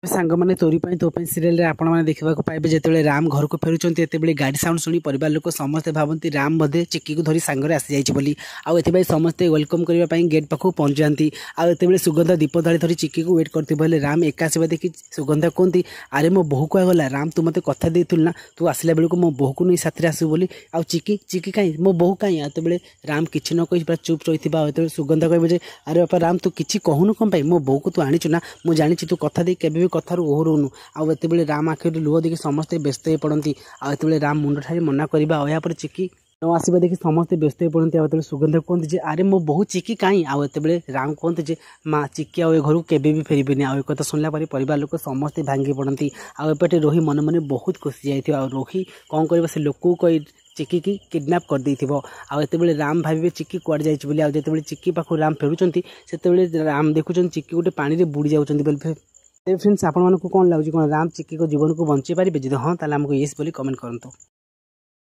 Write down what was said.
सांग मैंने तोरी तो सीरियल आपण मैंने देखा पाइबे जिते राम घर को फेरुंट ये गाड़ी साउंड शुणी परिवार लोक समस्ते भावती राम बोधे चिक्की को धरी सांगरे आसी जाइए आउ ए समस्ते वेलकम करने गेट पाखु पहुँच जाती आते सुगंध दीप धाड़ी धरी चिक्की को वेट करते राम एका आसवा देखी सुगंधा कहती अरे मो बोहू को गला राम तू मत कथा देलु ना तू आसला बेलू मो बोहू को नहीं साथी आसू बोली आउ चिक्की चिक्की कहीं मो बोहू कहीं आते राम किसी न कही चुप रही सुगंधा कहे अरे बापा राम तू किसी कहूनु कम मो बोहू को तू आनीचु ना मुझे जानी तू कथा दे के कथार ओहरुनु आते राम आखिर लुह देखिए समस्ते व्यस्त हो पड़ती आते राम मुंड ठारी मना करवा और चिक्की न आसवा देखिए समस्ते व्यस्त हो पड़ती आते सुगंध कहते अरे मो बहु चिक्की कहीं आते राम कहते माँ चिक्की आ घर के भी फेरबेनि आ कथा शुणला परिवार लोक समस्ते भांगी पड़ती आते रोही मन मन बहुत खुशी जाइए रोही कौन कर से लोक कही चिक्की की किडनैप कर देथिबो आते राम भावे चिक्की कुआड़ जाइए बोली आते चिक्की पाखु राम फेरुंट से राम देखुं चिक्की गोटे पानी में बुड़ी जाऊँच फ्रेंड्स आपण मानक कौन लगुच राम चिक्की को जीवन को बंची पारे जब हाँ ताला हमको येस बोली कमेंट करंतु।